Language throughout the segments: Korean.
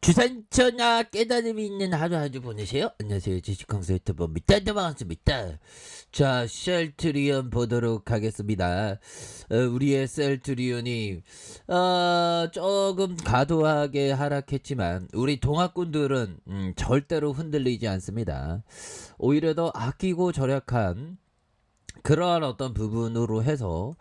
주산천하 깨달음이 있는 하루 보내세요. 안녕하세요. 주식강사 유튜버 밑단도 반갑습니다. 자, 셀트리온 보도록 하겠습니다. 우리의 셀트리온이 조금 과도하게 하락했지만 우리 동학군들은 절대로 흔들리지 않습니다. 오히려 더 아끼고 절약한 그러한 어떤 부분으로 해서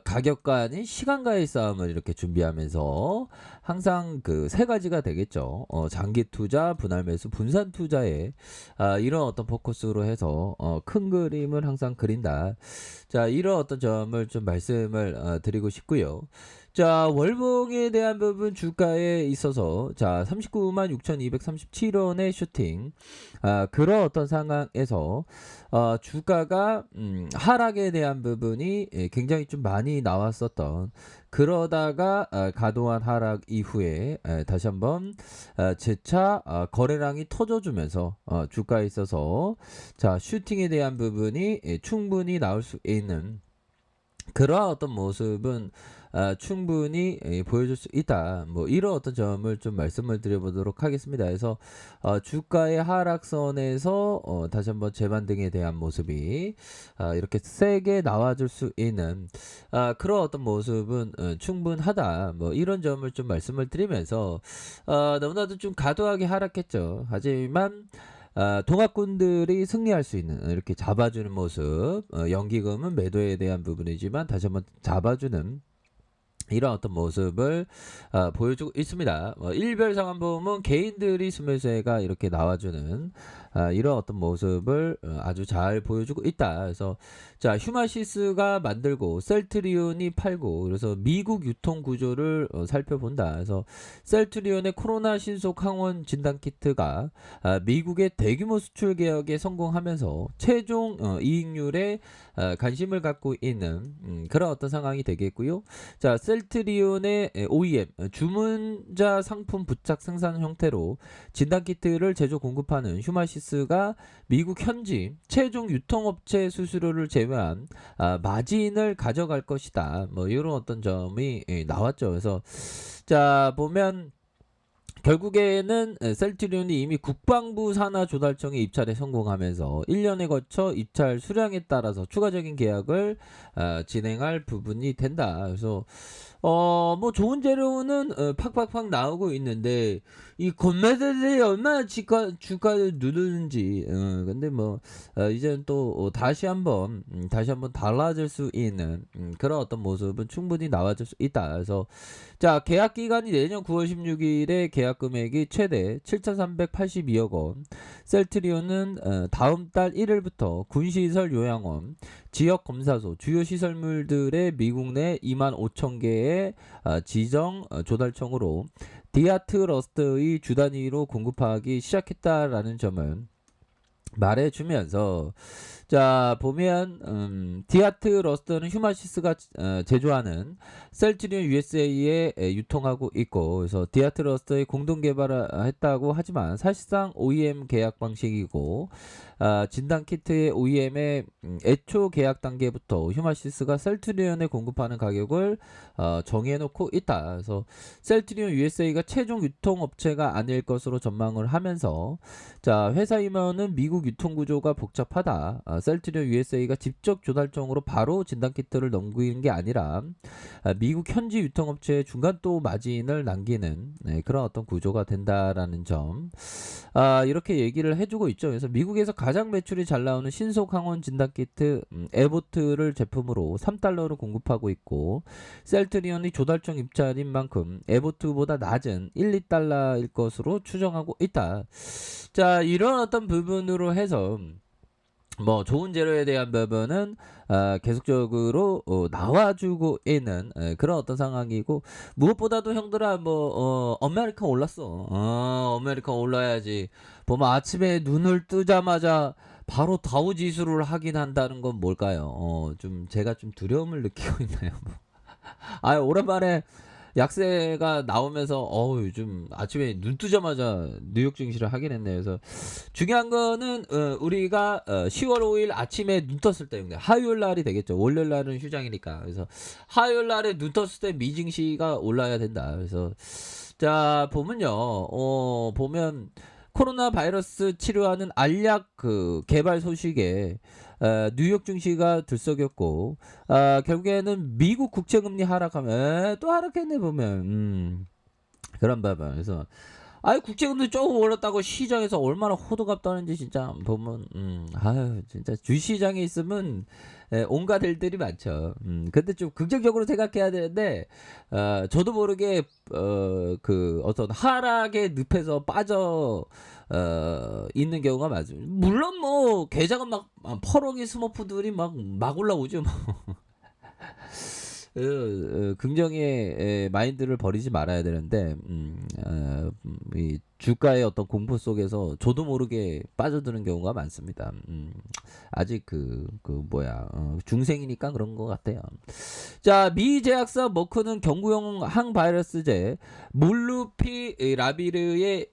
가격과 아닌 시간과의 싸움을 이렇게 준비하면서 항상 그 세 가지가 되겠죠. 장기 투자, 분할 매수, 분산 투자에 이런 어떤 포커스로 해서 큰 그림을 항상 그린다. 자, 이런 어떤 점을 좀 말씀을 드리고 싶고요. 자, 월봉에 대한 부분 주가에 있어서 자 39만 6,237원의 슈팅, 그런 어떤 상황에서 주가가 하락에 대한 부분이 굉장히 좀 많이 나왔었던, 그러다가 과도한 하락 이후에 다시 한번 재차 거래량이 터져주면서 주가에 있어서 자 슈팅에 대한 부분이 충분히 나올 수 있는 그러한 어떤 모습은 충분히 보여줄 수 있다. 뭐 이런 어떤 점을 좀 말씀을 드려보도록 하겠습니다. 그래서 주가의 하락선에서 다시 한번 재반등에 대한 모습이 이렇게 세게 나와줄 수 있는 그런 어떤 모습은 충분하다. 뭐 이런 점을 좀 말씀을 드리면서 너무나도 좀 과도하게 하락했죠. 하지만 동학군들이 승리할 수 있는 이렇게 잡아주는 모습, 연기금은 매도에 대한 부분이지만 다시 한번 잡아주는 이런 어떤 모습을 보여주고 있습니다. 일별 상황 보면 개인들이 스매세가 이렇게 나와주는 이런 어떤 모습을 아주 잘 보여주고 있다. 그래서 자 휴마시스가 만들고 셀트리온이 팔고, 그래서 미국 유통 구조를 살펴본다. 그래서 셀트리온의 코로나 신속 항원 진단 키트가 미국의 대규모 수출 개혁에 성공하면서 최종 이익률에 관심을 갖고 있는 그런 어떤 상황이 되겠고요. 자 셀트리온의 OEM 주문자 상품 부착 생산 형태로 진단키트를 제조 공급하는 휴마시스가 미국 현지 최종 유통업체 수수료를 제외한 마진을 가져갈 것이다. 뭐 이런 어떤 점이 나왔죠. 그래서 자 보면 결국에는 셀트리온이 이미 국방부 산하 조달청의 입찰에 성공하면서 1년에 거쳐 입찰 수량에 따라서 추가적인 계약을 진행할 부분이 된다. 그래서 뭐 좋은 재료는 팍팍팍 나오고 있는데 이 건매들이 얼마나 주가를 누르는지, 근데 뭐 이제는 또 다시 한번 달라질 수 있는 그런 어떤 모습은 충분히 나와줄 수 있다. 그래서 자 계약 기간이 내년 9월 16일에 계약 금액이 최대 7,382억 원. 셀트리온은 다음 달 1일부터 군시설 요양원, 지역 검사소, 주요 시설물들의 미국 내 2만 5천 개의 지정 조달청으로 디아트러스트의 주 단위로 공급하기 시작했다라는 점을 말해주면서 자 보면 디아트러스트는 휴마시스가 제조하는 셀트리온 USA에 유통하고 있고, 그래서 디아트러스트의 공동 개발을 했다고 하지만 사실상 OEM 계약 방식이고, 진단키트의 OEM의 애초 계약 단계부터 휴마시스가 셀트리온에 공급하는 가격을 정해놓고 있다. 그래서 셀트리온 USA가 최종 유통업체가 아닐 것으로 전망을 하면서 자 회사 임원은 미국 유통구조가 복잡하다. 셀트리온 USA가 직접 조달청으로 바로 진단키트를 넘기는 게 아니라 미국 현지 유통업체의 중간도 마진을 남기는 그런 어떤 구조가 된다라는 점, 이렇게 얘기를 해주고 있죠. 그래서 미국에서 가장 매출이 잘 나오는 신속 항원 진단키트 에보트를 제품으로 3달러로 공급하고 있고, 셀트리온이 조달청 입찰인 만큼 에보트보다 낮은 1, 2달러일 것으로 추정하고 있다. 자 이런 어떤 부분으로 해서 뭐 좋은 재료에 대한 부분은 계속적으로 나와주고 있는 그런 어떤 상황이고, 무엇보다도 형들아 뭐 아메리칸 올랐어. 아메리칸 올라야지. 보면 아침에 눈을 뜨자마자 바로 다우 지수를 확인한다는 건 뭘까요? 좀 제가 좀 두려움을 느끼고 있나요? 오랜만에 약세가 나오면서 요즘 아침에 눈 뜨자마자 뉴욕 증시를 하긴 했네요. 그래서 중요한 거는 우리가 10월 5일 아침에 눈 떴을 때, 화요일 날이 되겠죠. 월요일 날은 휴장이니까. 그래서 화요일 날에 눈 떴을 때 미증시가 올라야 된다. 그래서 자, 보면요. 보면 코로나 바이러스 치료하는 알약 그 개발 소식에 뉴욕 증시가 들썩였고, 결국에는 미국 국채금리 하락하면 또 하락했네 보면. 그런 부분. 그래서 아이 국제금리 조금 올랐다고 시장에서 얼마나 호들갑 떠는지 진짜 보면 아유 진짜 주시장에 있으면 온갖 일들이 많죠. 근데 좀 긍정적으로 생각해야 되는데 저도 모르게 그 어떤 하락의 늪에서 빠져 있는 경우가 많습니다. 물론 뭐 계좌가 막 퍼럭이 스머프들이 막 올라오죠. 뭐. 긍정의 마인드를 버리지 말아야 되는데 이 주가의 어떤 공포 속에서 저도 모르게 빠져드는 경우가 많습니다. 아직 중생이니까 그런 것 같아요. 자, 미 제약사 머크는 경구용 항바이러스제 몰루피라비르의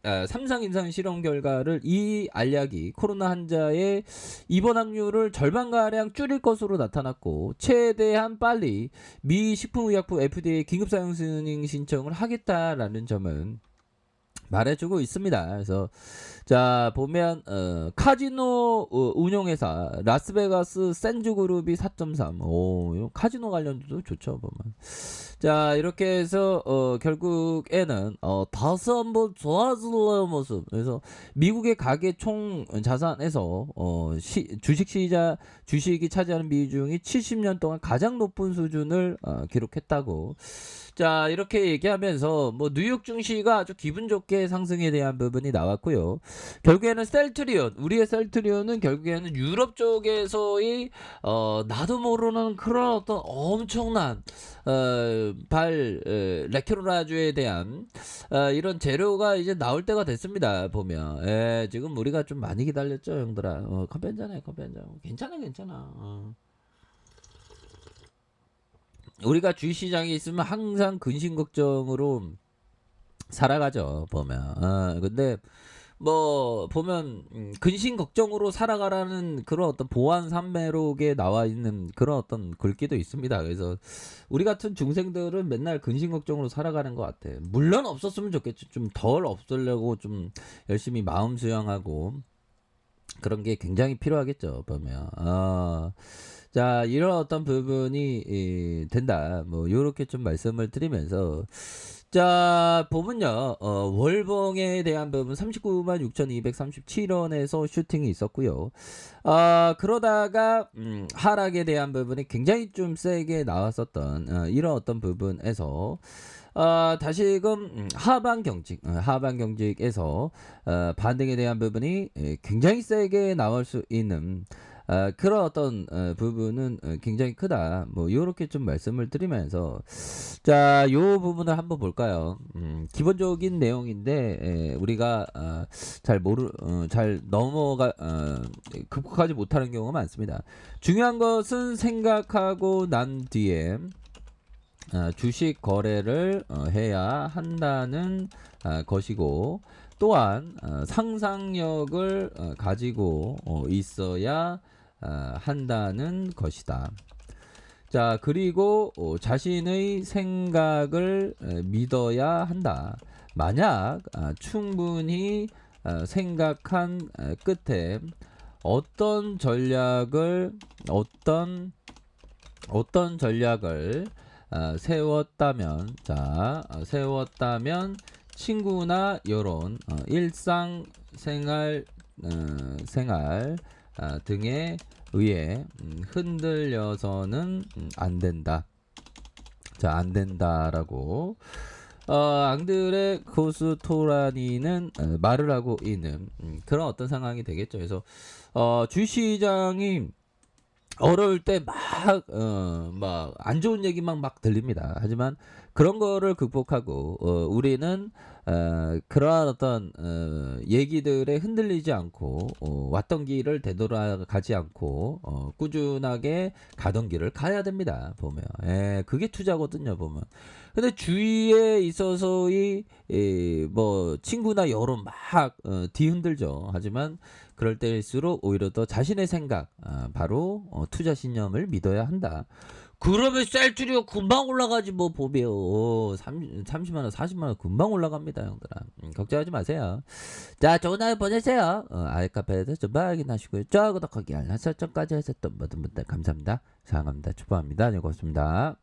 3상 임상 실험 결과를 이 알약이 코로나 환자의 입원 확률을 절반가량 줄일 것으로 나타났고 최대한 빨리 미 식품의약품 FDA 긴급 사용 승인 신청을 하겠다라는 점은 말해주고 있습니다. 그래서 자 보면 카지노 운용회사 라스베가스 샌즈그룹이 4.3. 이런 카지노 관련도 좋죠 보면. 자 이렇게 해서 결국에는 다시 한번 좋아지는 모습. 그래서 미국의 가계 총 자산에서 주식이 차지하는 비중이 70년 동안 가장 높은 수준을 기록했다고. 자 이렇게 얘기하면서 뭐 뉴욕 증시가 아주 기분 좋게 상승에 대한 부분이 나왔고요. 결국에는 우리의 셀트리온은 결국에는 유럽 쪽에서의 나도 모르는 그런 어떤 엄청난 레큐라주에 대한 이런 재료가 이제 나올 때가 됐습니다. 보면 지금 우리가 좀 많이 기다렸죠 형들아. 커피 한잔해 커피 한잔. 괜찮아. 우리가 주식시장에 있으면 항상 근심 걱정으로 살아가죠 보면. 근데 뭐 보면 근심 걱정으로 살아가라는 그런 어떤 보안 산매록에 나와 있는 그런 어떤 글귀도 있습니다. 그래서 우리 같은 중생들은 맨날 근심 걱정으로 살아가는 것 같아. 물론 없었으면 좋겠죠. 좀 덜 없으려고 좀 열심히 마음 수양하고 그런 게 굉장히 필요하겠죠 보면. 자 이런 어떤 부분이 된다 뭐 요렇게 좀 말씀을 드리면서 자 보면요 월봉에 대한 부분 39만 6,237원에서 슈팅이 있었고요. 그러다가 하락에 대한 부분이 굉장히 좀 세게 나왔었던 이런 어떤 부분에서 다시금 하반 경직에서 반등에 대한 부분이 굉장히 세게 나올 수 있는 그런 어떤 부분은 굉장히 크다. 뭐 요렇게 좀 말씀을 드리면서 자, 요 부분을 한번 볼까요? 기본적인 내용인데 우리가 잘 극복하지 못하는 경우가 많습니다. 중요한 것은 생각하고 난 뒤에 주식 거래를 해야 한다는 것이고 또한 상상력을 가지고 있어야 한다는 것이다. 자 그리고 자신의 생각을 믿어야 한다. 만약 충분히 생각한 끝에 어떤 전략을 세웠다면 친구나 여론 일상생활 등에 의해 흔들려서는 안 된다. 자, 안 된다라고 앙드레 코스토라니는 말을 하고 있는 그런 어떤 상황이 되겠죠. 그래서 주시장이 어려울 때 막 안 좋은 얘기만 막 들립니다. 하지만 그런 거를 극복하고 우리는 그러한 어떤 얘기들에 흔들리지 않고 왔던 길을 되돌아가지 않고 꾸준하게 가던 길을 가야 됩니다. 보면 그게 투자거든요. 보면 근데 주위에 있어서의 뭐 친구나 여론 막 뒤흔들죠. 하지만 그럴 때일수록 오히려 더 자신의 생각 바로 투자 신념을 믿어야 한다. 그러면 셀트리온 금방 올라가지 뭐 보면 30만원 40만원 금방 올라갑니다 형들아. 걱정하지 마세요. 자 좋은 하루 보내세요. 아이카페에서 좀 확인하시고요. 구독하기 알람 설정까지 하셨던 모든 분들 감사합니다. 사랑합니다. 축복합니다. 네 고맙습니다.